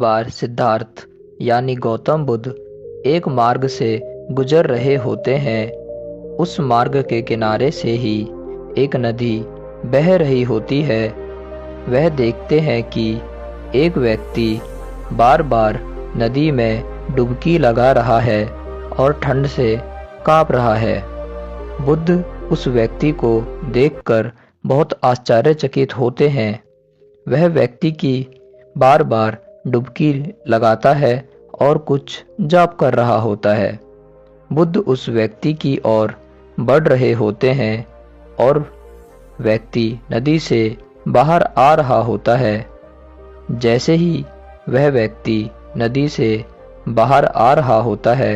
बार सिद्धार्थ यानी गौतम बुद्ध एक मार्ग से गुजर रहे होते हैं। उस मार्ग के किनारे से ही एक नदी बह रही होती है। वह देखते हैं कि एक व्यक्ति बार बार नदी में डुबकी लगा रहा है और ठंड से कांप रहा है। बुद्ध उस व्यक्ति को देखकर बहुत आश्चर्यचकित होते हैं। वह व्यक्ति की बार बार डुबकी लगाता है और कुछ जाप कर रहा होता है। बुद्ध उस व्यक्ति की ओर बढ़ रहे होते हैं और व्यक्ति नदी से बाहर आ रहा होता है। जैसे ही वह व्यक्ति नदी से बाहर आ रहा होता है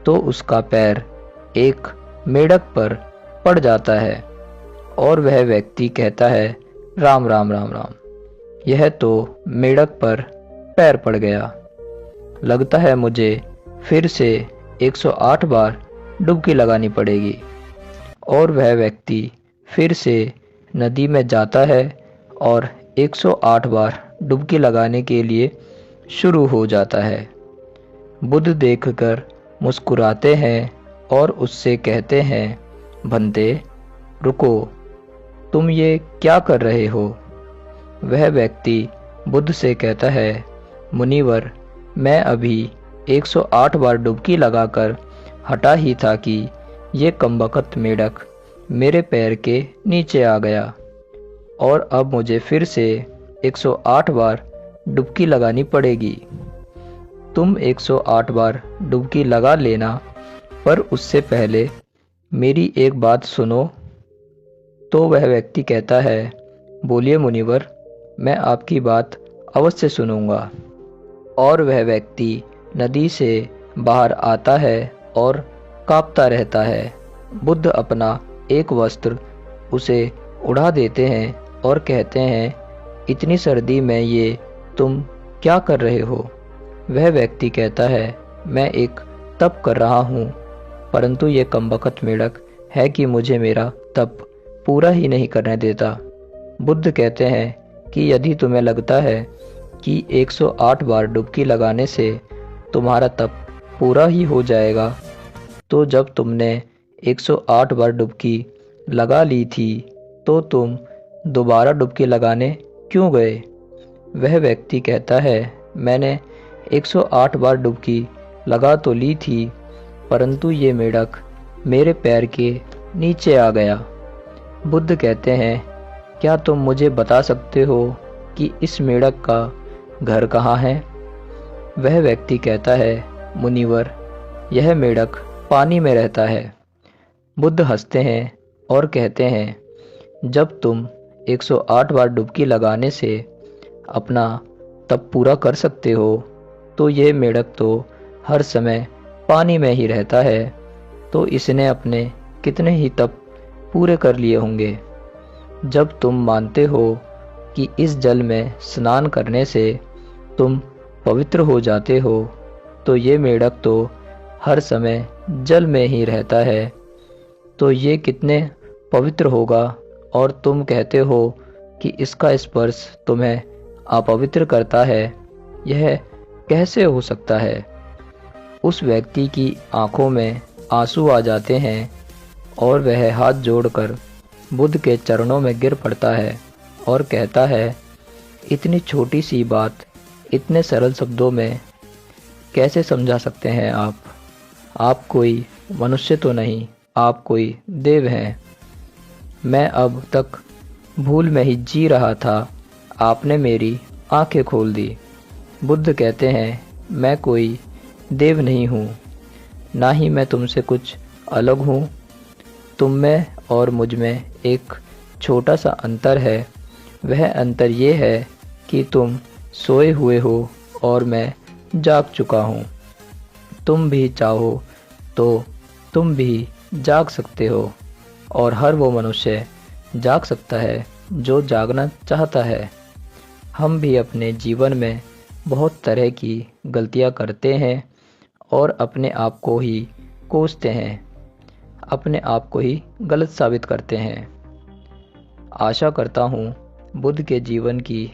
तो उसका पैर एक मेंढक पर पड़ जाता है और वह व्यक्ति कहता है, राम राम राम राम। यह तो मेंढक पर पैर पड़ गया। लगता है मुझे फिर से 108 बार डुबकी लगानी पड़ेगी। और वह व्यक्ति फिर से नदी में जाता है और 108 बार डुबकी लगाने के लिए शुरू हो जाता है। बुद्ध देखकर मुस्कुराते हैं और उससे कहते हैं, बंदे रुको, तुम ये क्या कर रहे हो? वह व्यक्ति बुद्ध से कहता है, मुनिवर, मैं अभी 108 बार डुबकी लगाकर हटा ही था कि ये कमबख्त मेंढक मेरे पैर के नीचे आ गया और अब मुझे फिर से 108 बार डुबकी लगानी पड़ेगी। तुम 108 बार डुबकी लगा लेना, पर उससे पहले मेरी एक बात सुनो। तो वह व्यक्ति कहता है, बोलिए मुनिवर, मैं आपकी बात अवश्य सुनूंगा। और वह व्यक्ति नदी से बाहर आता है और कांपता रहता है। बुद्ध अपना एक वस्त्र उसे उड़ा देते हैं और कहते हैं, इतनी सर्दी में ये तुम क्या कर रहे हो? वह व्यक्ति कहता है, मैं एक तप कर रहा हूँ, परंतु ये कमबख्त मेंढक है कि मुझे मेरा तप पूरा ही नहीं करने देता। बुद्ध कहते हैं कि यदि तुम्हें लगता है कि 108 बार डुबकी लगाने से तुम्हारा तप पूरा ही हो जाएगा, तो जब तुमने 108 बार डुबकी लगा ली थी तो तुम दोबारा डुबकी लगाने क्यों गए? वह व्यक्ति कहता है, मैंने 108 बार डुबकी लगा तो ली थी, परंतु ये मेंढक मेरे पैर के नीचे आ गया। बुद्ध कहते हैं, क्या तुम मुझे बता सकते हो कि इस मेंढक का घर कहाँ है? वह व्यक्ति कहता है, मुनिवर, यह मेंढक पानी में रहता है। बुद्ध हंसते हैं और कहते हैं, जब तुम 108 बार डुबकी लगाने से अपना तप पूरा कर सकते हो, तो यह मेंढक तो हर समय पानी में ही रहता है, तो इसने अपने कितने ही तप पूरे कर लिए होंगे। जब तुम मानते हो कि इस जल में स्नान करने से तुम पवित्र हो जाते हो, तो ये मेंढक तो हर समय जल में ही रहता है, तो ये कितने पवित्र होगा। और तुम कहते हो कि इसका स्पर्श तुम्हें अपवित्र करता है। यह कैसे हो सकता है? उस व्यक्ति की आंखों में आंसू आ जाते हैं और वह हाथ जोड़कर बुद्ध के चरणों में गिर पड़ता है और कहता है, इतनी छोटी सी बात इतने सरल शब्दों में कैसे समझा सकते हैं आप? आप कोई मनुष्य तो नहीं, आप कोई देव हैं। मैं अब तक भूल में ही जी रहा था, आपने मेरी आंखें खोल दी। बुद्ध कहते हैं, मैं कोई देव नहीं हूँ, ना ही मैं तुमसे कुछ अलग हूँ। तुम में और मुझ में एक छोटा सा अंतर है। वह अंतर ये है कि तुम सोए हुए हो और मैं जाग चुका हूँ। तुम भी चाहो तो तुम भी जाग सकते हो, और हर वो मनुष्य जाग सकता है जो जागना चाहता है। हम भी अपने जीवन में बहुत तरह की गलतियाँ करते हैं और अपने आप को ही कोसते हैं, अपने आप को ही गलत साबित करते हैं। आशा करता हूँ बुद्ध के जीवन की